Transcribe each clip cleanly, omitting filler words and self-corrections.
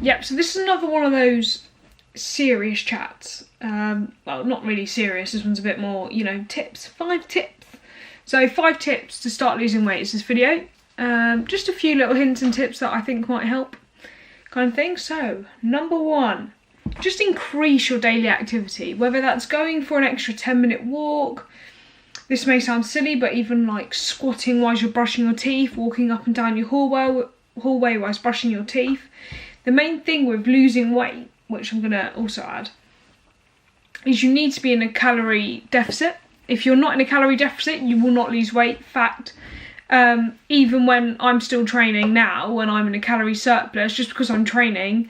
Yep, so this is another one of those serious chats. Well, not really serious, this one's a bit more, tips. 5 tips. So 5 tips to start losing weight is this video. Just a few little hints and tips that I think might help, kind of thing. So, number 1, just increase your daily activity, whether that's going for an extra 10-minute walk. This may sound silly, but even like squatting while you're brushing your teeth, walking up and down your hallway whilst brushing your teeth. The main thing with losing weight, which I'm going to also add, is you need to be in a calorie deficit. If you're not in a calorie deficit, you will not lose weight. Fact, even when I'm still training now, when I'm in a calorie surplus, just because I'm training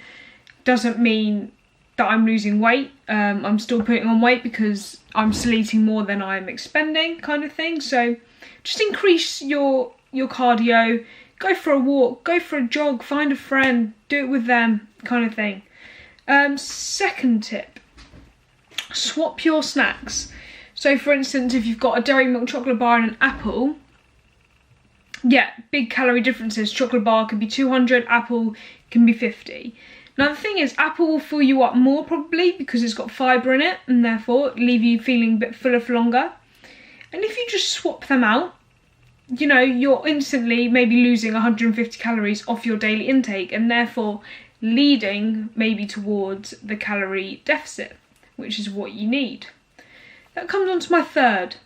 doesn't mean that I'm losing weight. I'm still putting on weight because I'm still eating more than I'm expending, kind of thing. So just increase your cardio, go for a walk, go for a jog, find a friend, do it with them, kind of thing. Second tip, swap your snacks. So for instance, if you've got a dairy milk chocolate bar and an apple, yeah, big calorie differences. Chocolate bar can be 200, apple can be 50. Now the thing is, apple will fill you up more probably because it's got fibre in it and therefore leave you feeling a bit fuller for longer. And if you just swap them out, you're instantly maybe losing 150 calories off your daily intake and therefore leading maybe towards the calorie deficit, which is what you need. That comes on to my third.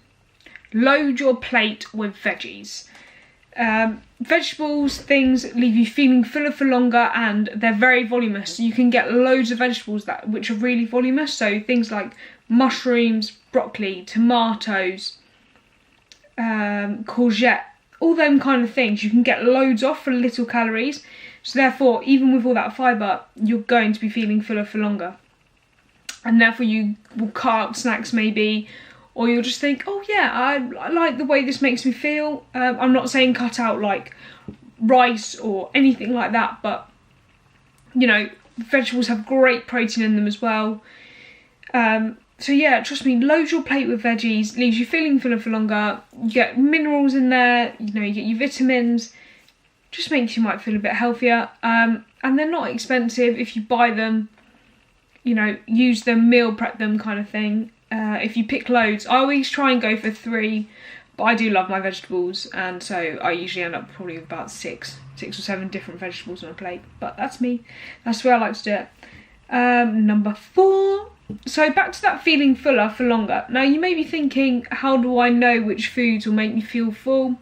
Load your plate with veggies. Vegetables, things leave you feeling fuller for longer and they're very voluminous. So you can get loads of vegetables which are really voluminous. So things like mushrooms, broccoli, tomatoes, courgette, all them kind of things. You can get loads off for little calories. So therefore, even with all that fibre, you're going to be feeling fuller for longer. And therefore you will cut out snacks maybe, or you'll just think, oh yeah, I like the way this makes me feel. I'm not saying cut out like rice or anything like that, but vegetables have great protein in them as well. So yeah, trust me, load your plate with veggies, leaves you feeling fuller for longer. You get minerals in there, you get your vitamins, just makes you might feel a bit healthier. And they're not expensive if you buy them, use them, meal prep them, kind of thing. If you pick loads, I always try and go for 3, but I do love my vegetables, and so I usually end up probably with about 6 or 7 different vegetables on a plate. But that's me. That's the way I like to do it. Number 4. So back to that feeling fuller for longer. Now you may be thinking, how do I know which foods will make me feel full?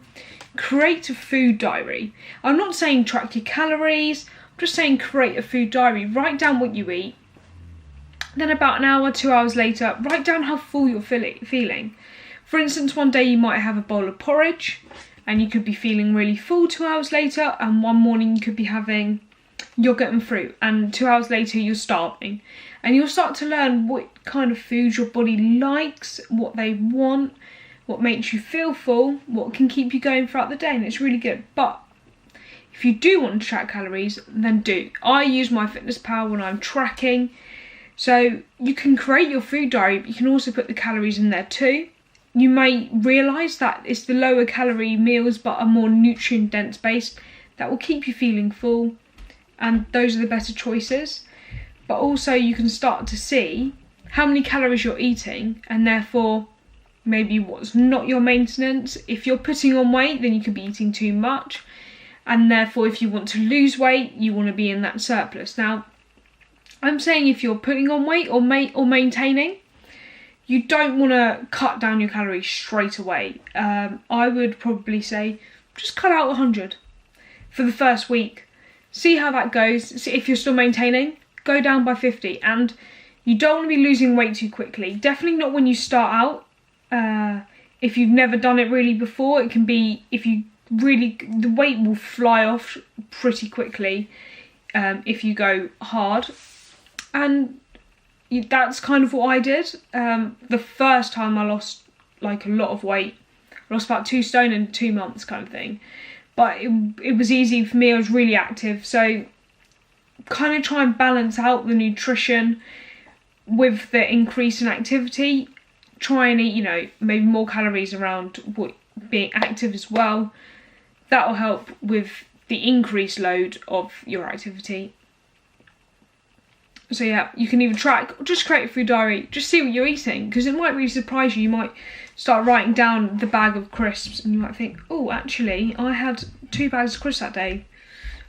Create a food diary. I'm not saying track your calories. I'm just saying create a food diary. Write down what you eat. Then about an hour, 2 hours later, write down how full you're feeling. For instance, one day you might have a bowl of porridge and you could be feeling really full 2 hours later, and one morning you could be having yogurt and fruit, and 2 hours later you're starving. And you'll start to learn what kind of foods your body likes, what they want, what makes you feel full, what can keep you going throughout the day, and it's really good. But if you do want to track calories, then do. I use MyFitnessPal when I'm tracking. So you can create your food diary, but you can also put the calories in there too. You may realise that it's the lower calorie meals but are more nutrient dense based that will keep you feeling full, and those are the better choices. But also you can start to see how many calories you're eating and therefore maybe what's not your maintenance. If you're putting on weight, then you could be eating too much, and therefore if you want to lose weight, you want to be in that surplus. Now I'm saying if you're putting on weight or maintaining, you don't want to cut down your calories straight away. I would probably say just cut out 100 for the first week. See how that goes. See if you're still maintaining, go down by 50. And you don't want to be losing weight too quickly. Definitely not when you start out. If you've never done it really before, it can be, the weight will fly off pretty quickly if you go hard. And that's kind of what I did. The first time I lost like a lot of weight, I lost about 2 stone in 2 months kind of thing. But it was easy for me, I was really active. So kind of try and balance out the nutrition with the increase in activity. Try and eat, maybe more calories around being active as well. That will help with the increased load of your activity. So yeah, you can either track or just create a food diary. Just see what you're eating, because it might really surprise you. You might start writing down the bag of crisps and you might think, oh, actually, I had 2 bags of crisps that day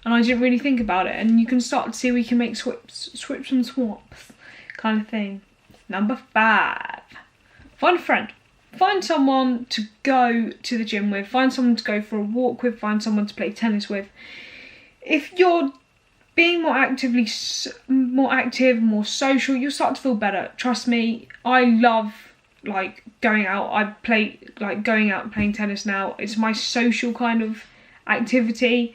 and I didn't really think about it. And you can start to see where you can make swips and swaps kind of thing. Number 5, find a friend. Find someone to go to the gym with, find someone to go for a walk with, find someone to play tennis with. If you're being more active, more social, you'll start to feel better. Trust me, I love like going out. I play like going out and playing tennis now. It's my social kind of activity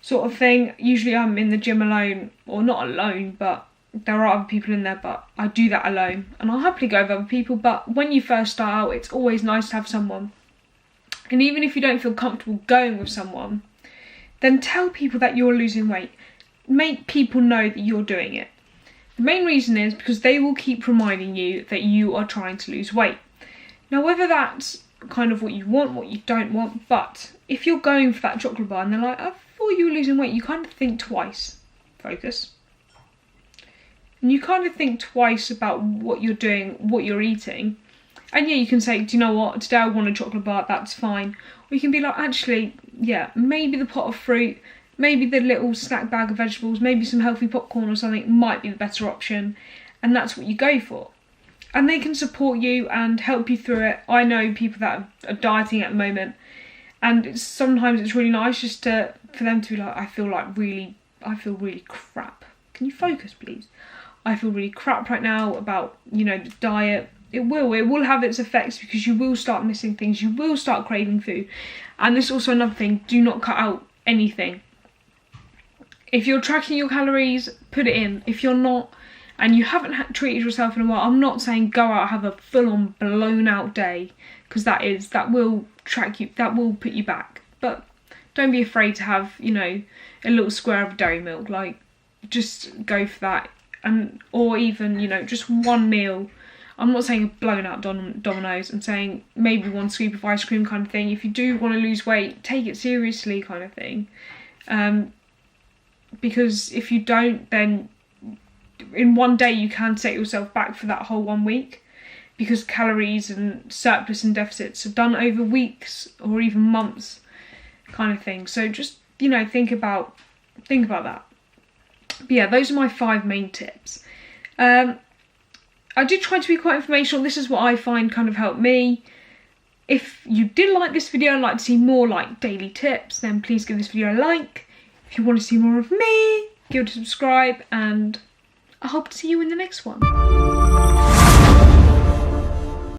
sort of thing. Usually I'm in the gym alone, or not alone, but there are other people in there, but I do that alone. And I'll happily go with other people, but when you first start out, it's always nice to have someone. And even if you don't feel comfortable going with someone, then tell people that you're losing weight. Make people know that you're doing it. The main reason is because they will keep reminding you that you are trying to lose weight. Now, whether that's kind of what you want, what you don't want, but if you're going for that chocolate bar and they're like, I thought you were losing weight, you kind of think twice. Focus. And you kind of think twice about what you're doing, what you're eating. And yeah, you can say, do you know what, today I want a chocolate bar, that's fine. Or you can be like, actually, yeah, maybe the pot of fruit, maybe the little snack bag of vegetables, maybe some healthy popcorn or something might be the better option. And that's what you go for. And they can support you and help you through it. I know people that are dieting at the moment, and sometimes it's really nice just for them to be like, I feel really crap. Can you focus, please? I feel really crap right now about, the diet. It will have its effects, because you will start missing things. You will start craving food. And this is also another thing, do not cut out anything. If you're tracking your calories, put it in. If you're not, and you haven't treated yourself in a while, I'm not saying go out, have a full-on blown out day, because that will track you, that will put you back. But don't be afraid to have, a little square of dairy milk. Like, just go for that. Or even, just one meal. I'm not saying a blown out Domino's. I'm saying maybe one scoop of ice cream kind of thing. If you do want to lose weight, take it seriously kind of thing. Because if you don't, then in one day you can set yourself back for that whole 1 week, because calories and surplus and deficits are done over weeks or even months kind of thing. So just, think about that. But yeah, those are my 5 main tips. I did try to be quite informational. This is what I find kind of helped me. If you did like this video and like to see more like daily tips, then please give this video a like. If you want to see more of me, give it a subscribe, and I hope to see you in the next one.